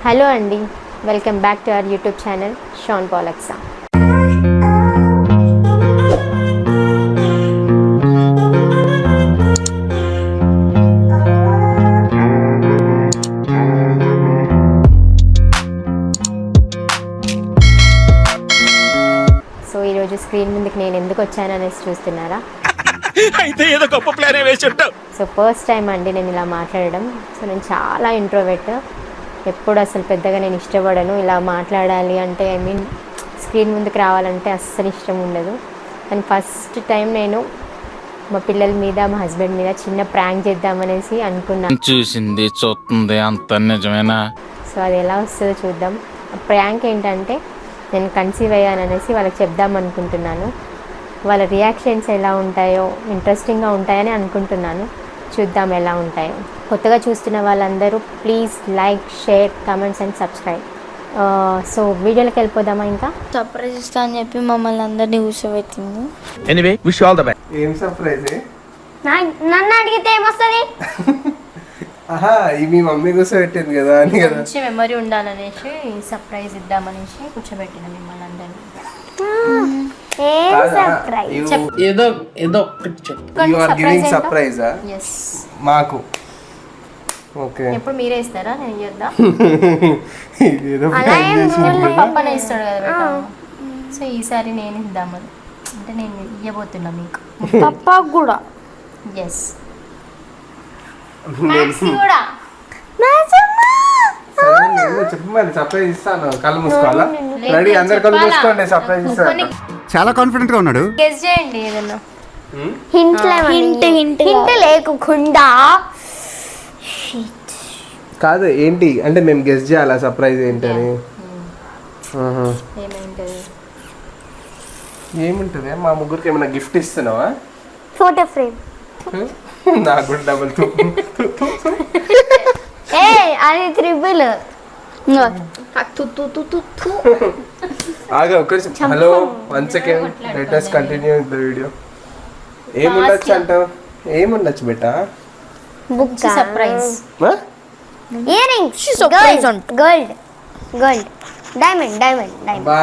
Hello అండి, welcome back to our YouTube channel షాన్ పాలక్సా. సో ఈరోజు స్క్రీన్ ముందుకు నేను ఎందుకు వచ్చాననేసి చూస్తున్నారా? అయితే ఏదో గొప్ప ప్లాన్ వేసి ఉంటావు. సో ఫస్ట్ టైం అండి నేను ఇలా మాట్లాడడం. సో నేను చాలా ఇంట్రోవర్ట్, ఎప్పుడు అసలు పెద్దగా నేను ఇష్టపడను ఇలా మాట్లాడాలి అంటే. స్క్రీన్ ముందుకు రావాలంటే అస్సలు ఇష్టం ఉండదు. కానీ ఫస్ట్ టైం నేను మా పిల్లల మీద, మా హస్బెండ్ మీద చిన్న ప్రాంక్ చేద్దామనేసి అనుకున్నాను. చూసింది చూస్తుంది అంత నిజమేనా? సో అది ఎలా వస్తుందో చూద్దాం. ఆ ప్రాంక్ ఏంటంటే నేను కన్సీవ్ అయ్యాననేసి వాళ్ళకి చెప్దాం అనుకుంటున్నాను. వాళ్ళ రియాక్షన్స్ ఎలా ఉంటాయో ఇంట్రెస్టింగ్గా ఉంటాయని అనుకుంటున్నాను. చూద్దాం ఎలా ఉంటాయో. కొత్తగా చూస్తున్న వాళ్ళందరూ please like, share, comments and subscribe. So వీడియోలోకి వెళ్ళిపోదామా? ఇంకా సర్ప్రైజ్ ఇస్తా అని చెప్పి మమ్మల్ని అందరినీ కూర్చోబెట్టింది. Anyway wish all the best. ఏం సర్ప్రైజ్? నన్ను అడిగితే ఏమొస్తుంది? మీ మమ్మీ కూర్చోబెట్టింది కదా అని కదా. మంచి మెమరీ ఉండాలనేసి సర్ప్రైజ్ ఇద్దామనేసి కూర్చోబెట్టిన మిమ్మల్ని అందరినీ. ఏదో you are giving surprises, మాకు. ఓకే, ఎప్పుడు మీరే ఇస్తారా? నేను ఇద్దా? ఇదేదో పప్పనే ఇస్తాడు కదా బేటా. సో ఈసారి నేను ఇద్దామని అంటే నేను ఇవ్వబోతున్నా మీకు. పప్పాకు కూడా. ఎస్, కూడా చెప్పు మరి. సర్ప్రైజ్ ఇస్తాను, కళ్ళు మూసుకోవాలా? రెడీ, అందరు కళ్ళు మూసుకోండి. సర్ప్రైజ్ ఇస్తాను. చాలా కాన్ఫిడెంట్ గా ఉన్నాడు. గెస్ చేయండి ఏదన్నా. హింట్ లేకుండా కాదు, ఏంటి అంటే మేము గెస్ చేయాలా సర్ప్రైజ్ ఏంటని? ఏమైంటది? ఏముంటుంది? మా ముగ్గురికి ఏమైనా గిఫ్ట్ ఇస్తున్నావా? Photo frame. నాకు కూడా డబుల్ అది ట్రిపుల్. ఆగా ఒక్క నిమిషం. Hello, 1 second, let us continue with the video. ఏముండొచ్చు అంటావు? ఏముండొచ్చు బేటా? Book surprise. Ear rings. Gold diamond. బా,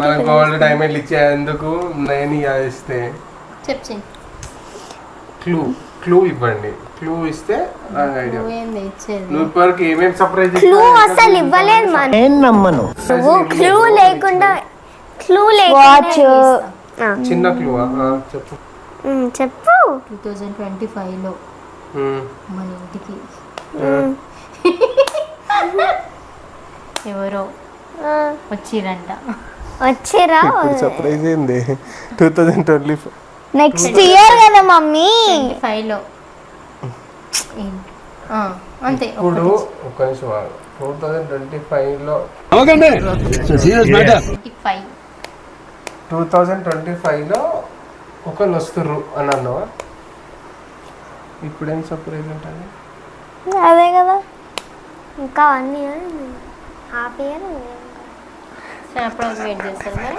మన గోల్డ్ డైమండ్లు ఇచ్చేందుకు నేను ఇస్తే చెప్పి క్లూ ఇవ్వండి. క్లూ ఇస్తే నాకు ఐడియా. ఏంది ఇచ్చేది? నువ్వు ఇప్పటివరకు ఏమేమి సర్ప్రైజ్ క్లూ అసలు ఇవ్వలేదు మన. నేను నమ్మను. క్లూ లేకుండా వాచ్. చిన్న క్లూ చెప్పు. చెప్పు. 2025లో మన ఇంటికి ఎవరో వచ్చిరా. సర్ప్రైజ్ ఏంది? 2025 నెక్స్ట్ ఇయర్ కదా మమ్మీ. 25లో అంతే. ఇప్పుడు ఒక్క నిమిషం. 2025లో 2025లో ఒకళ్ళు వస్తుర్రు అని అన్నావా? ఇప్పుడేం సర్ప్రైజ్ ఉంటుంది? అదే కదా, ఇంకా 1 ఇయర్, హాఫ్ ఇయర్. అప్పుడు వెయిట్ చేస్తారు మరి.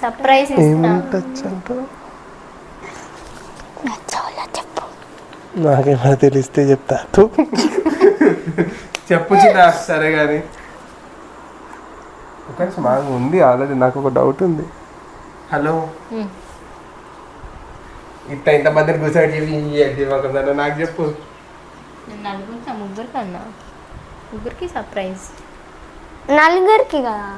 సర్ప్రైజ్ ఏముంటచ్చు? నాకేమైనా తెలిస్తే చెప్తా. చెప్పు చిన్న. సరే కానీ ఒక నిమిషం మాకు ఉంది ఆల్రెడీ. నాకు ఒక డౌట్ ఉంది. హలో, ఇంతమందిని కూర్చోబెట్టి నాకు చెప్పు. ముగ్గురికి సర్ప్రైజ్. నలుగురికి కదా,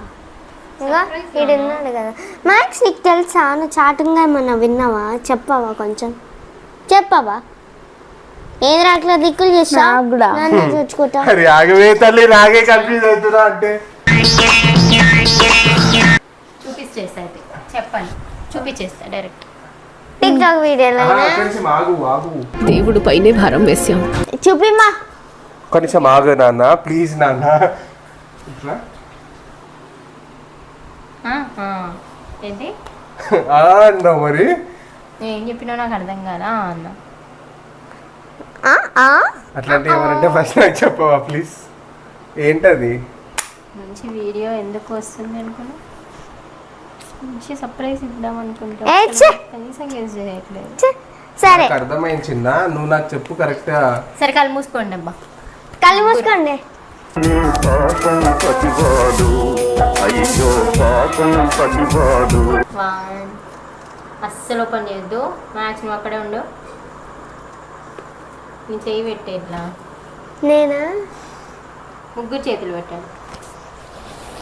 ఈడున్నాడు కదా. మ్యాక్స్, నీకు తెలుసా? నువ్వు చాటుగా ఏమన్నా విన్నావా? చెప్పావా? కొంచెం చెప్పావా? ఏది రాట్లా దిక్కులు చేస్తా చూసుకుంటా. రాగవే తల్లి, నాగే కన్ఫ్యూజ్ అవుతున్నా అంటే. చూపించేస్తా అయితే, చెప్పండి. చూపించేస్తా డైరెక్ట్ టిక్ టాక్ వీడియోలో. దేవుడు పైనే భారం వేసాం. చూపిమ్మా. కనీసం ఆగు నాన్న, ప్లీజ్ నాన్న. ఇట్లా ఏంటి అన్నావు మరి? ఏం చెప్పినా నాకు అర్థం కాదా అన్న. అట్లాంటి ఏమనంటే ఫస్ట్ నాకు చెప్పవా ప్లీజ్? ఏంటది? మంచి వీడియో ఎందుకు వస్తుంది అనుకున్నా, మంచి సర్ప్రైజ్ ఇద్దాం అనుకుంటా. కనీసం గెస్ చేయట్లేదు. సరే అర్థమైంది చిన్న, నువ్వు నాకు చెప్పు కరెక్ట్గా. సరే కళ్ళు మూసుకోండి అబ్బా. కళ్ళు మూసుకోండి. అస్సలు ఓపెన్ చేయొద్దు. మ్యాక్స్ నువ్వు అక్కడే ఉండు. నీ చెయ్యి పెట్టే ఇట్లా నేనా? ముగ్గురు చేతులు పెట్టండి.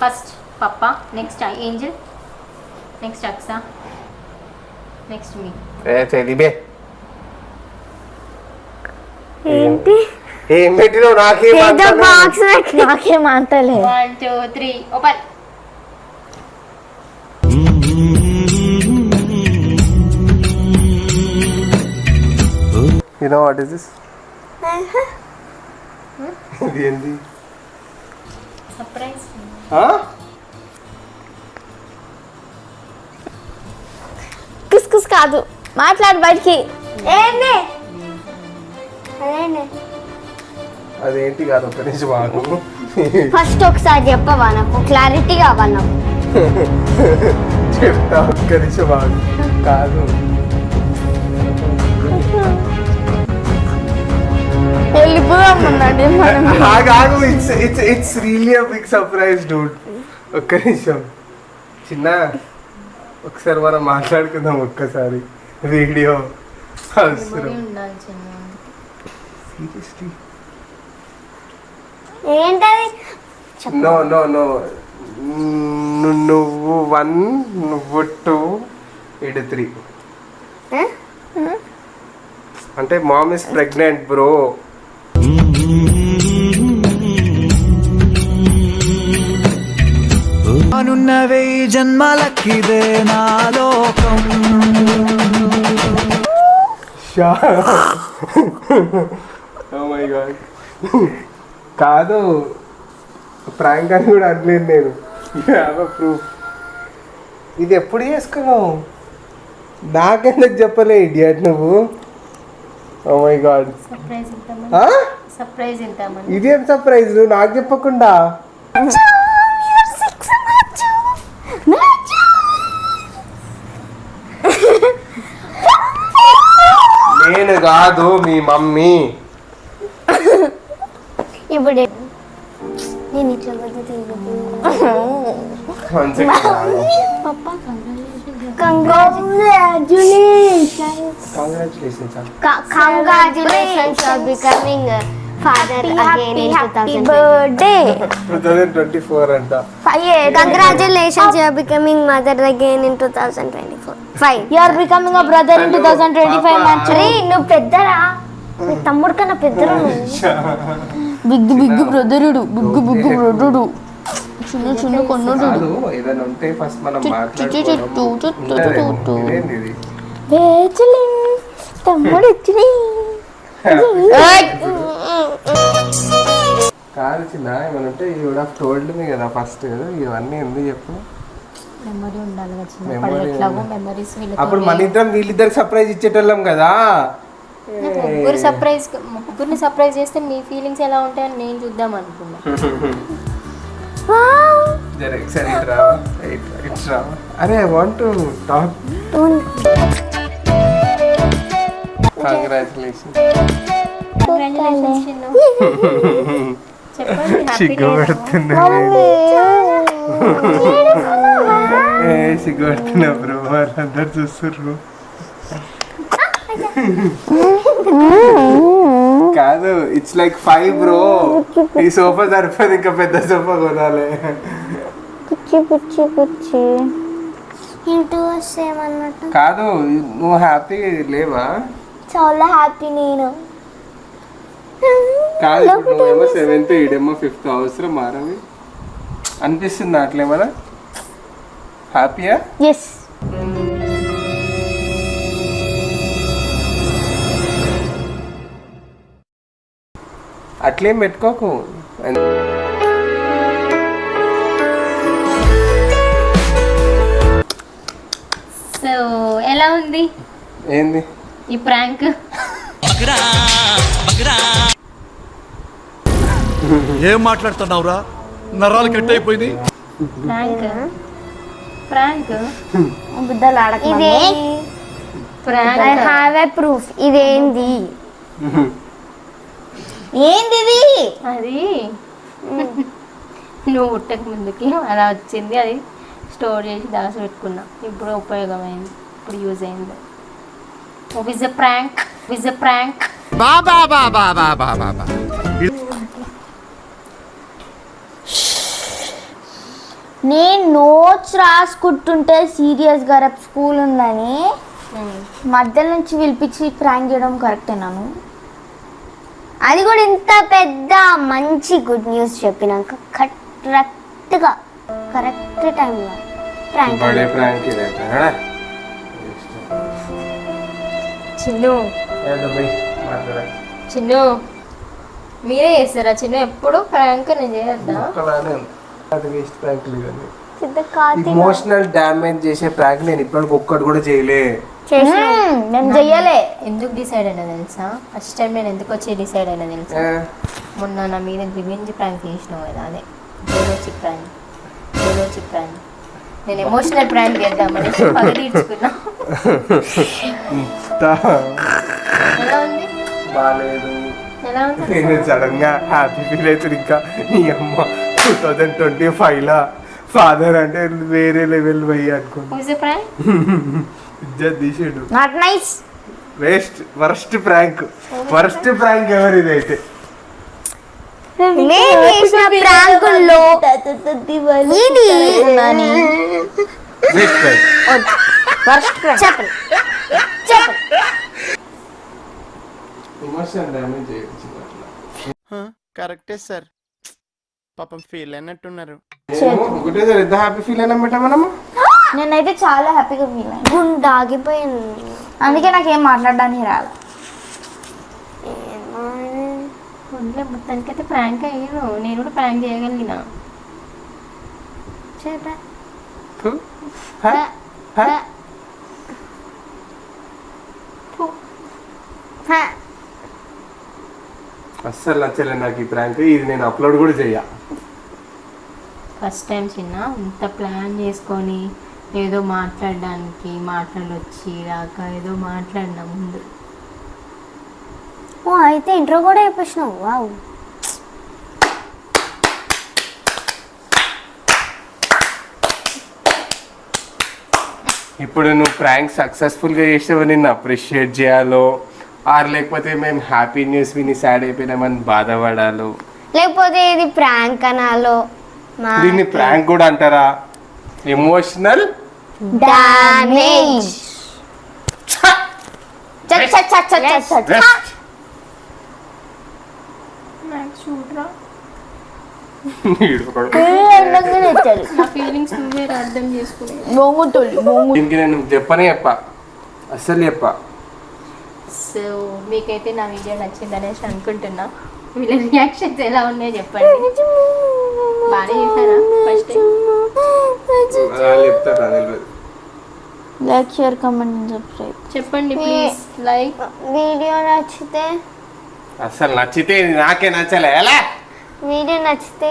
First papa, next angel, next Aksa, next మీ. తెలిబే ఏంటి ఏం పెట్టినావు? నాకేం ఏదో బాక్స్ నాకేం అంటలే. 1 2 3 open. You know what is this? ఇది ఏంది? సర్ప్రైజ్. కుస్ కాదు, మాట్లాడు బయటికి. ఏంటి అదేంటి? అదేంటి కాదు, ఒక్క నిమిషం ఆగు. ఫస్ట్ ఒకసారి చెప్పవా, నాకు క్లారిటీ కావాలి. నాకు చెప్తా, ఒక్క నిమిషం ఆగు. కాదు, వెళ్ళిపోదామన్నాడు. ఆగు. It's really a big surprise dude. ఒక్క నిమిషం చిన్న, ఒకసారి మనం మాట్లాడుకుందాం. ఒక్కసారి వీడియో అవసరం. సీరియస్లీ ఏంటది? నో నో నో, నువ్వు 1, నువ్వు 2, ఇటు 3. అంటే మామ్ ఇస్ ప్రెగ్నెంట్ బ్రో. అనున్నవే జన్మలకిదే నా లోకం. Oh my God. కాదు, ప్రాంక్ అని కూడా అనలేదు నేను. ప్రూఫ్. ఇది ఎప్పుడు చేసుకున్నావు? నాకెందుకు చెప్పలే ఇడియట్ నువ్వు? Oh my God. సర్ప్రైజ్ ఇద్దామని. సర్ప్రైజ్ ఇద్దామని. ఇదేం సర్ప్రైజ్ నువ్వు నాకు చెప్పకుండా? నేను కాదు, మీ మమ్మీ. ఇప్పుడు నేను ఇట్లా congratulations for becoming father again in 2024 అంట. Congratulations you are becoming mother again in 2024. You are becoming a brother in 2025 March. రే నువ్వు పెద్దరా, నీ తమ్ముడు కన్నా పెద్దరా నువ్వు. బిగ్ బ్రదరుడు, బిగ్ బ్రదరుడు, చిన్న చిన్న కొన్నుడు. ఏదైనా ఉంటే ఫస్ట్ మనం మాట్లాడుకోవడం. తమ్ముడు వచ్చినాయి. కాదు చిన్న, ఏమైనా ఉంటే you would have told me కదా ఫస్ట్. ఇవన్నీ ఎందుకు చెప్పు? మెమరీ ఉండాలి కదా చిన్న. Memory ఎట్లాగో మెమరీస్ అప్పుడు మన ఇద్దరం వీళ్ళిద్దరికి సర్ప్రైజ్ ఇచ్చేటోళ్ళం కదా. ముగ్గురిని సర్ప్రైజ్ చేస్తే మీ ఫీలింగ్స్ ఎలా ఉంటాయని నేను చూద్దాం అనుకున్నా. అరే I want to talk. Congratulations. చెప్పండి. సిగ్గుపడుతున్నా సిగ్గుపడుతున్నా బ్రో, వాళ్ళందరూ చూస్తుర్రు. కాదు, ఇట్స్ లైక్ 5 బ్రో. ఈ సోఫా సరిపోదు, ఇంకా పెద్ద సోఫా కొనాలి. కాదు, నువ్వు హ్యాపీ లేవా? చాలా హ్యాపీ నేను. కాదు, నువ్వేమో 7th, ఈడేమో 5th. అవసరం మారవి అనిపిస్తుంది అట్లేమన్నా? హ్యాపీయా? ఎస్. అట్లేం పెట్టుకోకు. సో ఎలా ఉంది ఏంది ఈ ప్రాంక్? ఏం మాట్లాడుతున్నావురా? నరాలు కట్ అయిపోయింది. ప్రాంక్ బుద్ధలు ఆడక. ఇది ఐ హావ్ ఎ ప్రూఫ్. ఇదేంది? ఏంది ఇది? అది నువ్వు పుట్టక ముందుకి అలా వచ్చింది, అది స్టోర్ చేసి దాచి పెట్టుకున్నా. ఇప్పుడు ఉపయోగమైంది, ఇప్పుడు యూజ్ అయింది. విజ్ ఎ ప్రాంక్, విజ్ ఎ ప్రాంక్. నేను నోట్స్ రాసుకుంటుంటే సీరియస్గా రేపు స్కూల్ ఉందని మధ్యలో నుంచి పిలిపించి ప్రాంక్ చేయడం కరెక్టేనాను? అది కూడా ఇంత పెద్ద మంచి గుడ్ న్యూస్ చెప్పినాక కరెక్ట్గా కరెక్ట్ టైంలో ప్రాంక్. బడే ప్రాంక్ ఇదైతే హడా చిన్ను ఏదో బై మాట్లాడ. చిన్ను మీరే చేస్తారా? చిన్ను ఎప్పుడు ప్రాంక్ నేను చేయొద్దా? ఒక్కలానే ఉంది. అది వేస్ట్ ప్రాంక్లు ఇవన్నీ. పెద్ద కాతి ఇమోషనల్ డ్యామేజ్ చేసే ప్రాంక్ నేను ఇప్పటికి ఒక్కటి కూడా చేయలే. నేను చెయ్యలే. ఎందుకు డిసైడ్ అయినా తెలుసా? ఫస్ట్ టైం నేను ఎందుకు వచ్చి డిసైడ్ అయినా తెలుసా? మొన్న నా మీద రివెంజ్ ప్రాంక్ చేసినావు కదా, అదే జోలోచి ప్రాంక్. జోలోచి ప్రాంక్ నేను ఎమోషనల్ ప్రాంక్ చేద్దామని పగ తీర్చుకున్నా. ఎలా ఉంది? బాగాలేదు. ఎలా ఉంది? నేను సడన్ గా హ్యాపీ ఫీల్ అవుతుంది. ఇంకా నీ అమ్మ 2025 ఫాదర్ అంటే వేరే లెవెల్ పోయి అనుకోండి. Who's the prank? ఇజ్జత్ తీసాడు. Not nice. Waste worst prank. Worst prank ఎవరు ఇదైతే? నేను చేసిన ప్రాంకుల్లో ఇది వేస్ట్ ప్రాంక్. Worst prank. చెప్పండి చెప్పండి. ఎమోషన్ డ్యామేజ్ చేయొచ్చు అట్లా. కరెక్టే సార్, పాపం ఫీల్ అయినట్టున్నారు. ఒకటేసారి ఎంత హ్యాపీ ఫీల్ అయినా బెట్ట మనము. నేనైతే చాలా హ్యాపీగా ఫీల్ అయ్యాను. గుండె ఆగిపోయింది. అందుకే నాకేం మాట్లాడడానికి రాదు. వదిలే, మొత్తానికైతే ప్రాంక్ అయ్యాను. నేను కూడా ప్రాంక్ చేయగలిగిన. అస్సలు నచ్చలే నాకు ఈ ప్రాంక్. ఇది నేను అప్లోడ్ కూడా చెయ్య. ఫస్ట్ టైం చిన్న ఇంత ప్లాన్ చేసుకొని ఏదో మాట్లాడడానికి మాట్లాడొచ్చి రాక ఏదో మాట్లాడినా ముందు. ఓ అయితే ఇంట్రో కూడా చెప్పేసినావు. వావ్. ఇప్పుడు నువ్వు ప్రాంక్ సక్సెస్ఫుల్గా చేసావు, నిన్ను అప్రిషియేట్ చేయాలో, ఆర్ లేకపోతే మేము హ్యాపీ న్యూస్ విని సాడ్ అయిపోయినామని బాధపడాలో, లేకపోతే ఇది ప్రాంక్ అనాలో. దీన్ని ప్రాంక్ కూడా అంటారా? Emotional damage. నా ఫీలింగ్స్ నువ్వే అర్థం చేసుకునే. దీనికి నేను చెప్పనే చెప్పా, అస్సలు చెప్పా. సో మీకైతే నా వీడియో నచ్చింది అనేసి అనుకుంటున్నా. వీళ్ళ రియాక్షన్స్ ఎలా ఉన్నాయో చెప్పండి. బాగానే చేశారా ఫస్ట్ టైం? చెప్తారా తెలియదు. లైక్ షేర్ కామెంట్ సబ్స్క్రైబ్ చెప్పండి ప్లీజ్. లైక్ వీడియో నచ్చితే, అసలు నచ్చితే నాకే నచ్చలే. ఎలా వీడియో నచ్చితే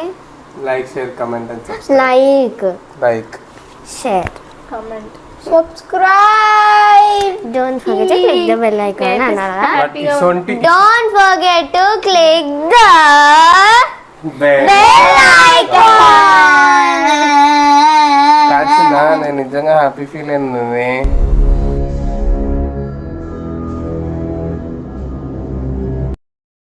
లైక్ షేర్ కమెంట్ అని like share comment subscribe. Don't forget to click the bell icon. Don't forget to click the bell icon. నేను నిజంగా హ్యాపీ ఫీల్ అయింది.